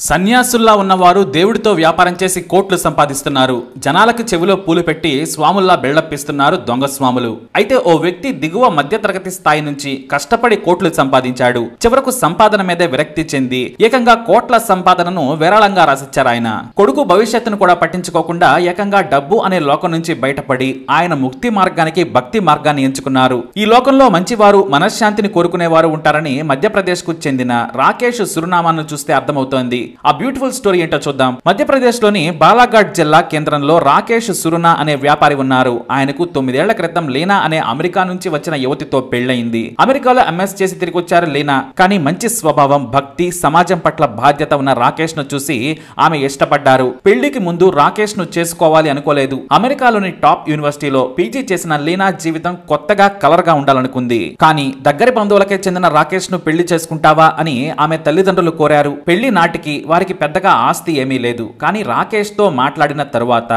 సన్యాసుల్లా ఉన్నవారు దేవుడితో వ్యాపారం చేసి కోట్లు సంపాదిస్తున్నారు. జనాలకు చెవిలో పూలు పెట్టి స్వాముల్లా బిల్డప్పిస్తున్నారు దొంగ స్వాములు. అయితే ఓ వ్యక్తి దిగువ మధ్యతరగతి స్థాయి నుంచి కష్టపడి కోట్లు సంపాదించాడు. చివరకు సంపాదన మీదే విరక్తి చెంది ఏకంగా కోట్ల సంపాదనను విరాళంగా రాసిచ్చారు ఆయన. కొడుకు భవిష్యత్తును కూడా పట్టించుకోకుండా ఏకంగా డబ్బు అనే లోకం నుంచి బయటపడి ఆయన ముక్తి మార్గానికి భక్తి మార్గాన్ని ఎంచుకున్నారు. ఈ లోకంలో మంచివారు మనశ్శాంతిని కోరుకునేవారు ఉంటారని మధ్యప్రదేశ్ కు చెందిన రాకేష్ సురునామాను చూస్తే అర్థమవుతోంది. ఆ బ్యూటిఫుల్ స్టోరీ ఏంటో చూద్దాం. మధ్యప్రదేశ్ లోని బాలాఘాట్ జిల్లా కేంద్రంలో రాకేష్ సురునా అనే వ్యాపారి ఉన్నారు. ఆయనకు 9 ఏళ్ల క్రితం లీనా అనే అమెరికా నుంచి వచ్చిన యువతితో పెళ్లయింది. అమెరికాలో ఎంఎస్ చేసి తిరిగి వచ్చారు లీనా. కానీ మంచి స్వభావం, భక్తి, సమాజం పట్ల బాధ్యత ఉన్న రాకేష్ ను చూసి ఆమె ఇష్టపడ్డారు. పెళ్లికి ముందు రాకేష్ ను చేసుకోవాలి అనుకోలేదు. అమెరికాలోని టాప్ యూనివర్సిటీలో పీజీ చేసిన లీనా జీవితం కొత్తగా కలర్ గా ఉండాలనుకుంది. కానీ దగ్గరి బంధువులకే చెందిన రాకేష్ ను పెళ్లి చేసుకుంటావా అని ఆమె తల్లిదండ్రులు కోరారు. పెళ్లి నాటికి వారికి పెద్దగా ఆస్తి ఏమీ లేదు. కానీ రాకేష్ తో మాట్లాడిన తరువాత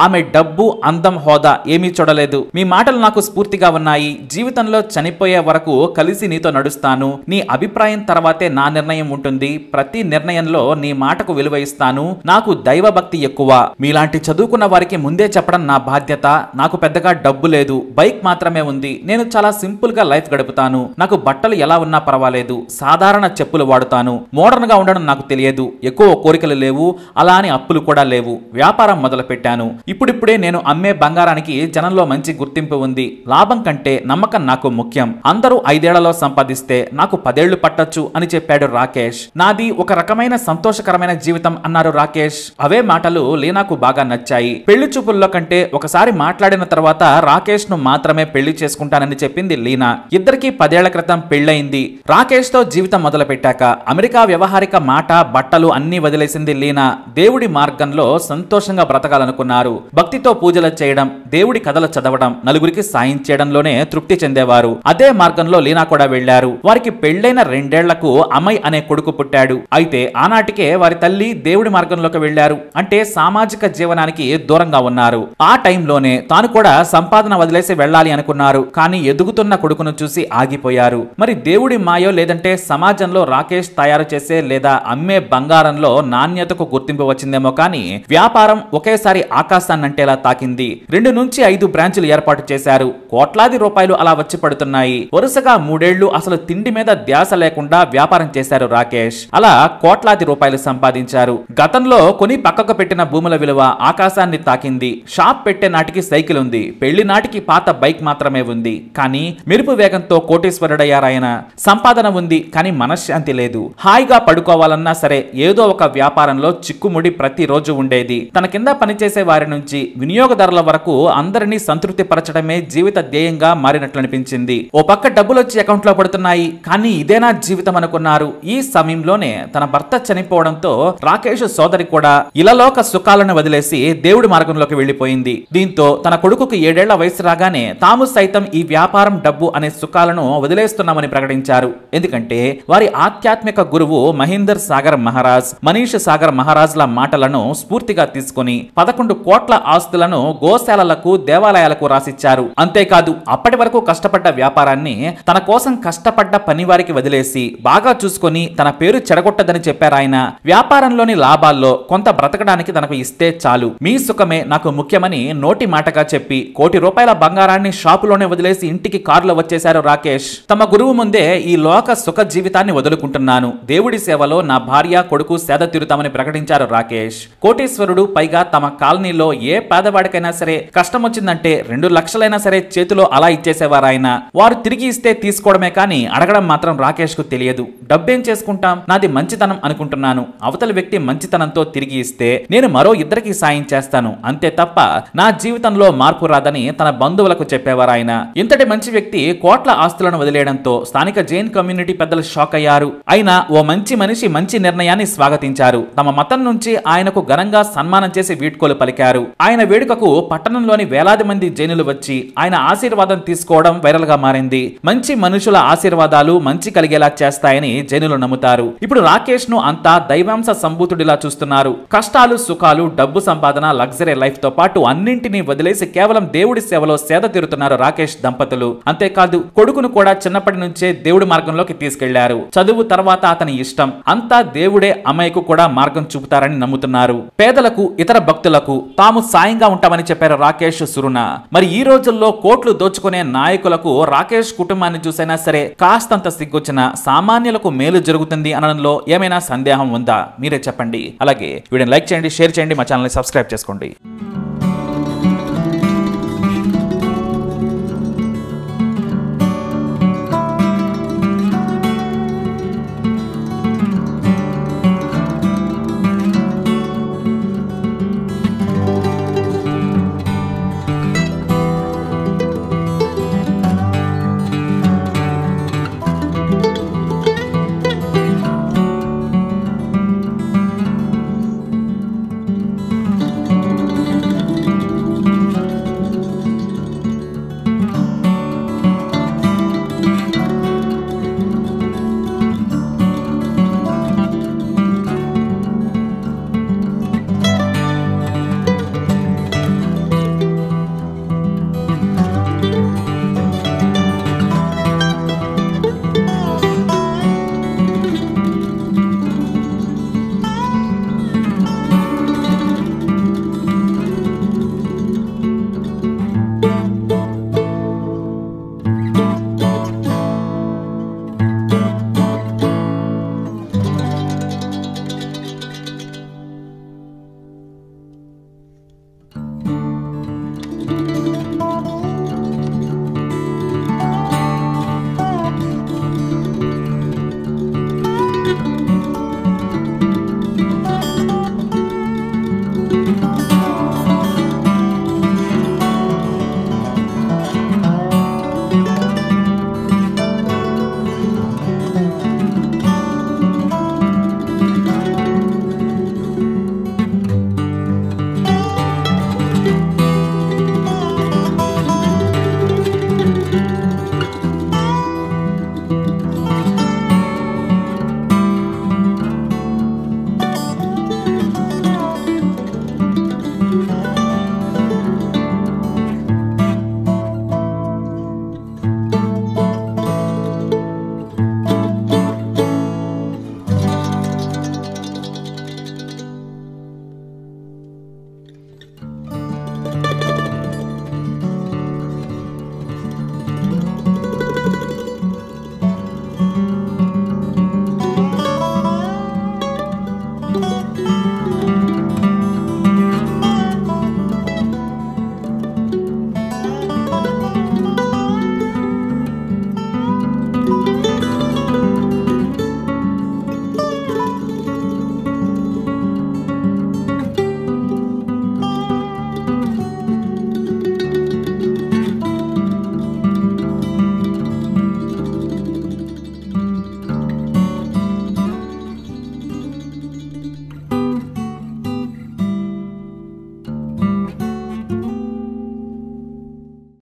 ఆమె డబ్బు, అందం, హోదా ఏమీ చూడలేదు. మీ మాటలు నాకు స్ఫూర్తిగా ఉన్నాయి. జీవితంలో చనిపోయే వరకు కలిసి నీతో నడుస్తాను. నీ అభిప్రాయం తర్వాతే నా నిర్ణయం ఉంటుంది. ప్రతి నిర్ణయంలో నీ మాటకు విలువ ఇస్తాను. నాకు దైవభక్తి ఎక్కువ. మీలాంటి చదువుకున్న వారికి ముందే చెప్పడం నా బాధ్యత. నాకు పెద్దగా డబ్బు లేదు, బైక్ మాత్రమే ఉంది. నేను చాలా సింపుల్ గా లైఫ్ గడుపుతాను. నాకు బట్టలు ఎలా ఉన్నా పర్వాలేదు. సాధారణ చెప్పులు వాడుతాను. మోడర్న్ గా ఉండడం నాకు తెలియదు. ఎక్కువ కోరికలు లేవు, అలా అని అప్పులు కూడా లేవు. వ్యాపారం మొదలు పెట్టాను. ఇప్పుడిప్పుడే నేను అమ్మే బంగారానికి జనంలో మంచి గుర్తింపు ఉంది. లాభం కంటే నమ్మకం నాకు ముఖ్యం. అందరూ 5 ఏళ్లలో సంపాదిస్తే నాకు 10 ఏళ్లు పట్టొచ్చు అని చెప్పాడు రాకేష్. నాది ఒక రకమైన సంతోషకరమైన జీవితం అన్నారు రాకేష్. అవే మాటలు లీనాకు బాగా నచ్చాయి. పెళ్లి చూపుల్లో కంటే ఒకసారి మాట్లాడిన తర్వాత రాకేష్ ను మాత్రమే పెళ్లి చేసుకుంటానని చెప్పింది లీనా. ఇద్దరికి 10 ఏళ్ల క్రితం పెళ్లయింది. రాకేష్ తో జీవితం మొదలు పెట్టాక అమెరికా వ్యవహారిక మాట, బట్టలు అన్ని వదిలేసింది లీనా. దేవుడి మార్గంలో సంతోషంగా బ్రతకాలనుకున్నారు. భక్తితో పూజలు చేయడం, దేవుడి కథలు చదవడం, నలుగురికి సాయం చేయడంలోనే తృప్తి చెందేవారు. అదే మార్గంలో లీనా కూడా వెళ్లారు. వారికి పెళ్లైన 2 ఏళ్లకు అమయ్ అనే కొడుకు పుట్టాడు. అయితే ఆనాటికే వారి తల్లి దేవుడి మార్గంలోకి వెళ్లారు. అంటే సామాజిక జీవనానికి దూరంగా ఉన్నారు. ఆ టైంలోనే తాను కూడా సంపాదన వదిలేసి వెళ్ళాలి అనుకున్నారు. కానీ ఎదుగుతున్న కొడుకును చూసి ఆగిపోయారు. మరి దేవుడి మాయో లేదంటే సమాజంలో రాకేష్ తయారు చేసే లేదా అమ్మే బంగారంలో నాణ్యతకు గుర్తింపు వచ్చిందేమో కానీ వ్యాపారం ఒకేసారి ఆకాశాన్నంటేలా తాకింది. 2 నుంచి 5 బ్రాంచులు ఏర్పాటు చేశారు. కోట్లాది రూపాయలు అలా వచ్చి పడుతున్నాయి. వరుసగా 3 ఏళ్లు అసలు తిండి మీద ధ్యాస లేకుండా వ్యాపారం చేశారు రాకేష్. అలా కోట్లాది రూపాయలు సంపాదించారు. గతంలో కొని పక్కకు పెట్టిన భూముల విలువ ఆకాశాన్ని తాకింది. షాప్ పెట్టే నాటికి సైకిల్ ఉంది. పెళ్లి నాటికి పాత బైక్ మాత్రమే ఉంది. కానీ మెరుపు వేగంతో కోటీశ్వరుడయ్యారాయన. సంపాదన ఉంది, కానీ మనశ్శాంతి లేదు. హాయిగా పడుకోవాలన్నా సరే ఏదో ఒక వ్యాపారంలో చిక్కుముడి ప్రతిరోజు ఉండేది. తన కింద పనిచేసే వారి నుంచి వినియోగదారుల వరకు అందరినీ సంతృప్తి పరచడమే జీవిత ధ్యేయంగా మారినట్లు అనిపించింది. ఓ పక్క డబ్బులు వచ్చి అకౌంట్ లో పడుతున్నాయి. కానీ ఇదేనా జీవితం అనుకున్నారు. ఈ సమయంలోనే తన భర్త చనిపోవడంతో రాకేష్ సోదరి కూడా ఇలలోక సుఖాలను వదిలేసి దేవుడి మార్గంలోకి వెళ్లిపోయింది. దీంతో తన కొడుకుకు 7 ఏళ్ల వయసు రాగానే తాము సైతం ఈ వ్యాపారం, డబ్బు అనే సుఖాలను వదిలేస్తున్నామని ప్రకటించారు. ఎందుకంటే వారి ఆధ్యాత్మిక గురువు మహేందర్ సాగర్ మహారాజ్, మనీష్ సాగర్ మహారాజ్ ల మాటలను స్ఫూర్తిగా తీసుకుని 11 కోట్ల ఆస్తులను గోశాలలకు, దేవాలయాలకు రాసిచ్చారు. అంతేకాదు అప్పటి వరకు కష్టపడ్డ వ్యాపారాన్ని తన కోసం కష్టపడ్డ పనివారికి వదిలేసి బాగా చూసుకొని తన పేరు చెడగొట్టదని చెప్పారాయన. వ్యాపారంలోని లాభాల్లో కొంత బ్రతకడానికి తనకు ఇస్తే చాలు, మీ సుఖమే నాకు ముఖ్యమని నోటి మాటగా చెప్పి 1 కోటి రూపాయల బంగారాన్ని షాపులోనే వదిలేసి ఇంటికి కారులో వచ్చేశారు రాకేష్. తమ గురువు ముందే ఈ లోక సుఖ జీవితాన్ని వదులుకుంటున్నాను. దేవుడి సేవలో నా భార్య, కొడుకు సేద తీరుతామని ప్రకటించారు రాకేష్. కోటీశ్వరుడు, పైగా తమ కాలనీలో ఏ పేదవాడికైనా సరే కష్టం వచ్చిందంటే 2 లక్షలైనా సరే చేతిలో అలా ఇచ్చేసేవారు ఆయన. వారు తిరిగి ఇస్తే తీసుకోవడమే కానీ అడగడం మాత్రం రాకేష్ కు తెలియదు. డబ్బేం చేసుకుంటాం, నాది మంచితనం అనుకుంటున్నాను. అవతల వ్యక్తి మంచితనంతో తిరిగి ఇస్తే నేను మరో 2కి సాయం చేస్తాను, అంతే తప్ప నా జీవితంలో మార్పు రాదని తన బంధువులకు చెప్పేవారు ఆయన. ఇంతటి మంచి వ్యక్తి కోట్ల ఆస్తులను వదిలేయడంతో స్థానిక జైన్ కమ్యూనిటీ పెద్దలు షాక్ అయ్యారు. అయినా ఓ మంచి మనిషి మంచి నిర్ణయాన్ని స్వాగతించారు. తమ మతం నుంచి ఆయనకు ఘనంగా సన్మానం చేసి వీడ్కోలు పలికారు. ఆయన వేడుకకు పట్టణంలోని వేలాది మంది జైనులు వచ్చి ఆయన ఆశీర్వాదం తీసుకోవడం వైరల్ గా మారింది. మంచి మనుషుల ఆశీర్వాదాలు మంచి కలిగేలా చేస్తాయని జైనులు నమ్ముతారు. ఇప్పుడు రాకేష్ ను అంతా దైవాంశ సంభూతుడిలా చూస్తున్నారు. కష్టాలు, సుఖాలు, డబ్బు సంపాదన, లగ్జరీ లైఫ్ తో పాటు అన్నింటినీ వదిలేసి కేవలం దేవుడి సేవలో సేద తీరుతున్నారు రాకేష్ దంపతులు. అంతేకాదు కొడుకును కూడా చిన్నప్పటి నుంచే దేవుడి మార్గంలోకి తీసుకెళ్లారు. చదువు తర్వాత అతని ఇష్టం అంతా దేవుడే దేవుడే అమ్మాయికు కూడా మార్గం చూపుతారని నమ్ముతున్నారు. పేదలకు, ఇతర భక్తులకు తాము సాయంగా ఉంటామని చెప్పారు రాకేష్ సురున. మరి ఈ రోజుల్లో కోట్లు దోచుకునే నాయకులకు రాకేష్ కుటుంబాన్ని చూసైనా సరే కాస్తంత సిగ్గొచ్చిన సామాన్యులకు మేలు జరుగుతుంది అనడంలో ఏమైనా సందేహం ఉందా? మీరే చెప్పండి. అలాగే వీడియోని లైక్ చేయండి, షేర్ చేయండి, మా ఛానల్ని సబ్స్క్రైబ్ చేసుకోండి.